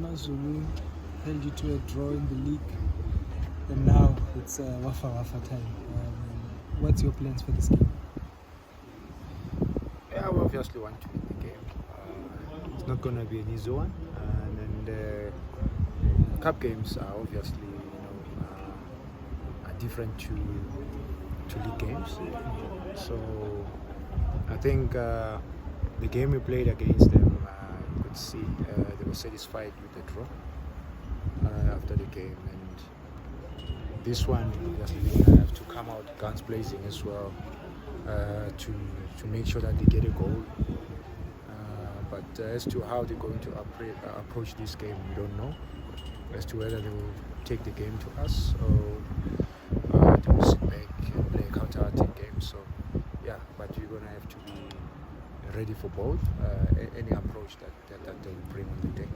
AmaZulu held you to a draw in the league, and now it's Wafa time. What's your plans for this game? Yeah, we obviously want to win the game. It's not going to be an easy one, and cup games are obviously are different to league games. So I think the game we played against them, you could see they were satisfied with the draw after the game, and this one obviously they have to come out guns blazing as well to make sure that they get a goal. But as to how they're going to approach this game, we don't know. As to whether they will take the game to us or they will sit back and play a counter-attack game. So yeah, but we're going to have to be ready for both, any approach that they will bring on the day.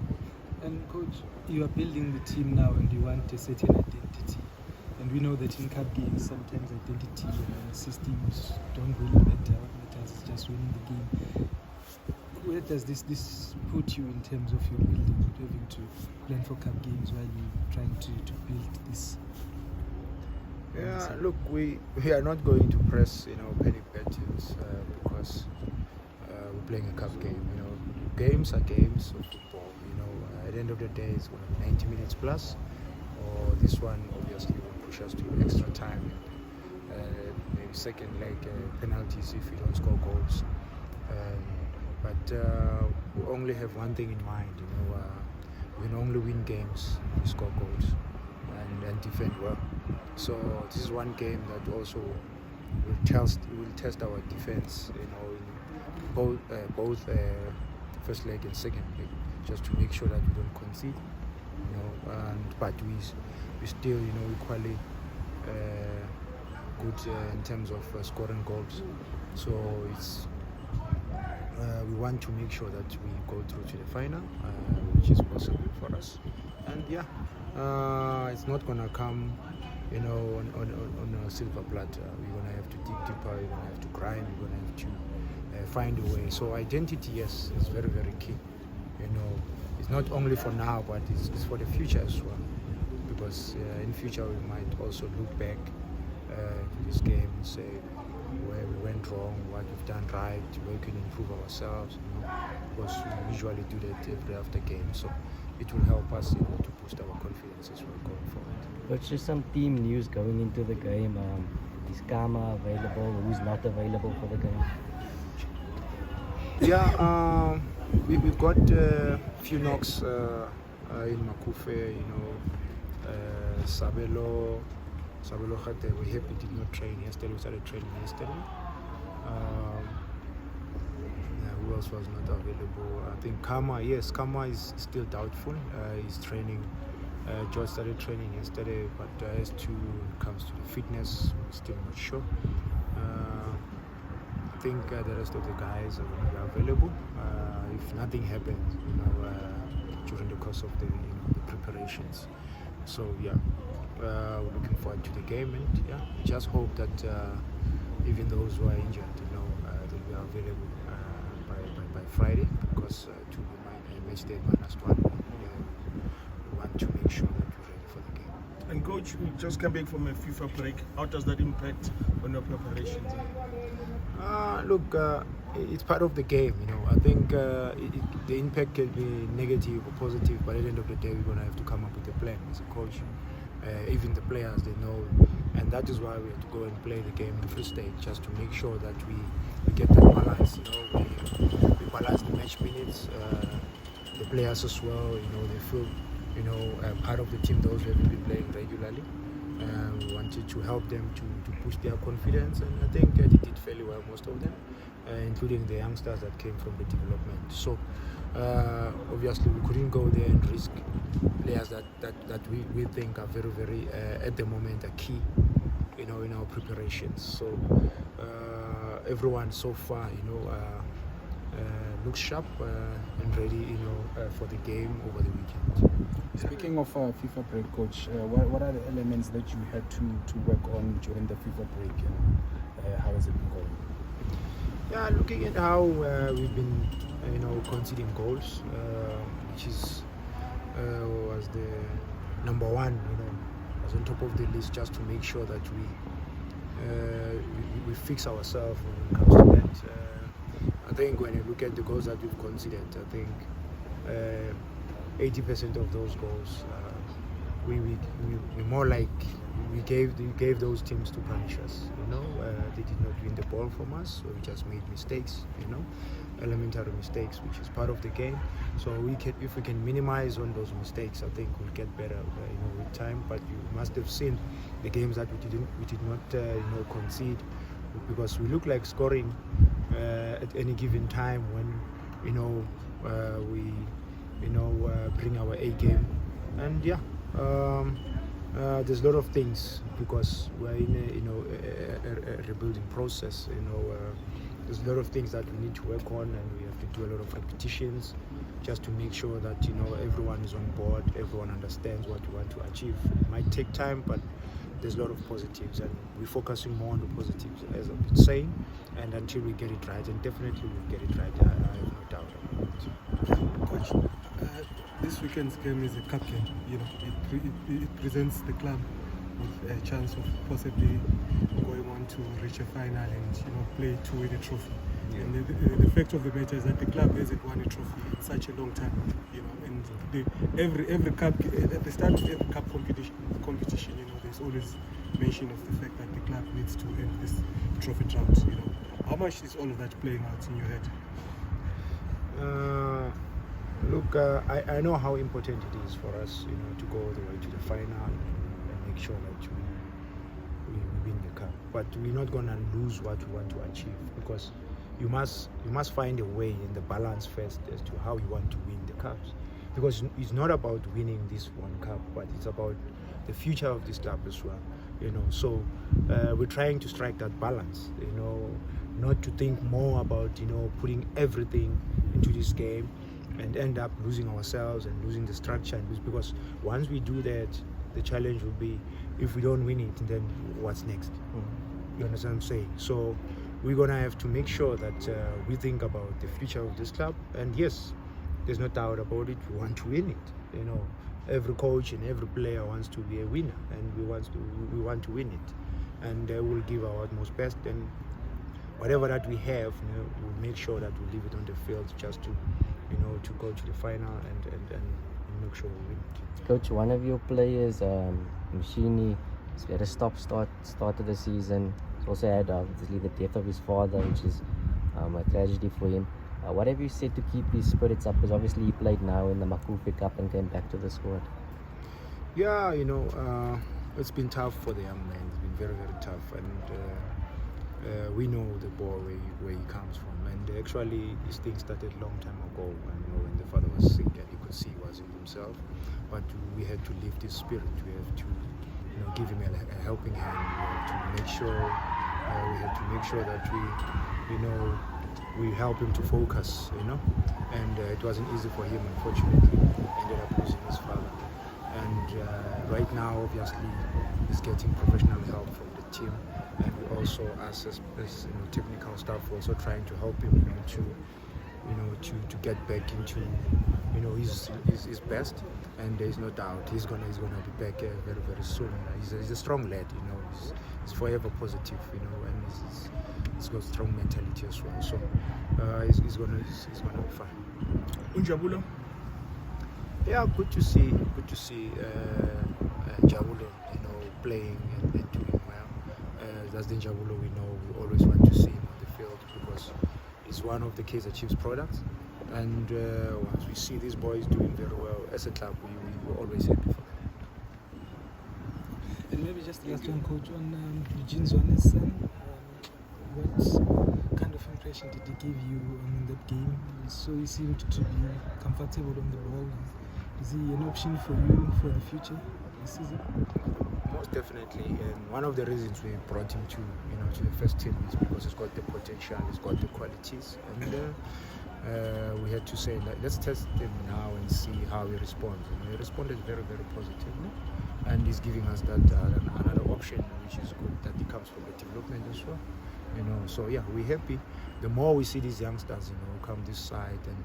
And coach, you are building the team now and you want a certain identity. And we know that in cup games, sometimes identity and systems don't really matter. What matters is just winning the game. Where does this put you in terms of your building, having to plan for cup games while you're trying to build this? Yeah, look, we are not going to press, panic battles because we're playing a cup game. Games are games of football. At the end of the day, it's going to be 90 minutes plus. Or this one obviously will push us to extra time, maybe second leg penalties if we don't score goals. But we only have one thing in mind. We can only win games if we score goals and defend well. So this is one game that also will test our defense. In both first leg and second leg, just to make sure that we don't concede. But we still equally good in terms of scoring goals. So it's we want to make sure that we go through to the final, which is possible for us. And yeah, it's not gonna come on a silver platter. We're gonna have to dig deeper. We're gonna have to grind. We're gonna have to find a way. So identity, yes, is very, very key. It's not only for now, but it's for the future as well. Because in future we might also look back to this game and say where we went wrong, what we've done right, where we can improve ourselves. Because we usually do that every after game. So it will help us, to boost our confidence as well going forward. But just some team news going into the game. Is Kama available? Who's not available for the game? Yeah, we've got a few knocks in Makufe, Samkelo Zwane. We're happy did not train yesterday. We started training yesterday. Who else was not available? I think Kama is still doubtful. He's training. George started training yesterday, but as to comes to the fitness, we're still not sure. I think the rest of the guys are going to be available if nothing happens, during the course of the preparations. So yeah, we're looking forward to the game, and yeah, we just hope that even those who are injured, they'll be available by Friday, because to be match day -1, we want to make sure that we're ready for the game. And coach, we just came back from a FIFA break. How does that impact on your preparations? Look, it's part of the game. I think the impact can be negative or positive, but at the end of the day, we're gonna have to come up with a plan as a coach. Even the players, they know, and that is why we have to go and play the game in free stage, just to make sure that we get that balance. We balance the match minutes. The players as well, they feel part of the team, those who have been playing regularly. We wanted to help them to boost their confidence, and I think they did fairly well, most of them, including the youngsters that came from the development. So obviously we couldn't go there and risk players that we think are very, very at the moment are key in our preparations. So everyone so far looks sharp and ready for the game over the weekend. Speaking of FIFA break, coach, what are the elements that you had to work on during the FIFA break, and how has it been going? Yeah, looking at how we've been conceding goals, which is was the number one, was on top of the list, just to make sure that we fix ourselves when it comes to that. I think when you look at the goals that we've conceded, I think 80% of those goals, we more like we gave those teams to punish us. They did not win the ball from us, so we just made mistakes. Elementary mistakes, which is part of the game. So if we can minimize on those mistakes, I think we'll get better, with time. But you must have seen the games that we did not, concede, because we look like scoring at any given time when, we, bring our A game, and there's a lot of things, because we're in a rebuilding process. There's a lot of things that we need to work on, and we have to do a lot of repetitions just to make sure that everyone is on board, everyone understands what we want to achieve. It might take time, but there's a lot of positives, and we're focusing more on the positives, as I've been saying, and until we get it right, and definitely we'll get it right, I have no doubt about it. Coach, this weekend's game is a cup game. It presents the club with a chance of possibly going on to reach a final and play to win a trophy. Yeah. And the fact of the matter is that the club hasn't won a trophy in such a long time. And every cup, at the start of every cup competition, there's always mention of the fact that the club needs to end this trophy drought. How much is all of that playing out in your head? Look, I know how important it is for us, to go all the way to the final and make sure that we win the cup. But we're not gonna lose what we want to achieve, because you must find a way in the balance first as to how you want to win the cups. Because it's not about winning this one cup, but it's about the future of this club as well. So we're trying to strike that balance. Not to think more about putting everything into this game and end up losing ourselves and losing the structure. Because once we do that, the challenge will be, if we don't win it, then what's next? You understand what I'm saying? So we're gonna have to make sure that we think about the future of this club. And yes, there's no doubt about it, we want to win it. Every coach and every player wants to be a winner, and we want to win it, and we'll give our utmost best, and whatever that we have, we'll make sure that we leave it on the field, just to to go to the final and make sure we win it. Coach, one of your players, Mshini, he had a start of the season. He also had obviously the death of his father, which is a tragedy for him. What have you said to keep his spirits up? Because obviously he played now in the Makufe Cup and came back to the squad. Yeah, it's been tough for the young man. It's been very, very tough, and we know the boy where he comes from. And actually, this thing started a long time ago. When the father was sick, and he could see he wasn't himself. But we had to lift his spirit. We have to, give him a helping hand. We had to make sure that we help him to focus, and it wasn't easy for him, unfortunately. He ended up losing his father, and right now, obviously, he's getting professional help from the team, and we also, as technical staff, we're also trying to help him, to get back into, his best, and there's no doubt he's gonna be back very, very soon. He's a strong lad, he's forever positive, and he's got strong mentality as well. So he's gonna be fine. Njabulo? Yeah, good to see Njabulo, playing and doing well. That's the Njabulo we know. We always want to see him on the field, because he's one of the Kaizer Chiefs products. And once we see these boys doing very well as a club, we're always happy for them. And maybe just the last one, Coach, on Eugene Zwane's son. What kind of impression did he give you in that game? So he seemed to be comfortable on the ball. Is he an option for you for the future this season? Most definitely, and one of the reasons we brought him to the first team is because he's got the potential, he's got the qualities, and we had to say, let's test him now and see how he responds. He responded very, very positively, and he's giving us that another option, which is good, that he comes from the development as well. So yeah, we're happy. The more we see these youngsters, come this side, and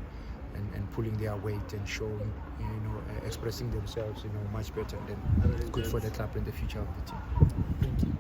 and pulling their weight and showing, expressing themselves, much better. Then it's good for the club and the future of the team. Thank you.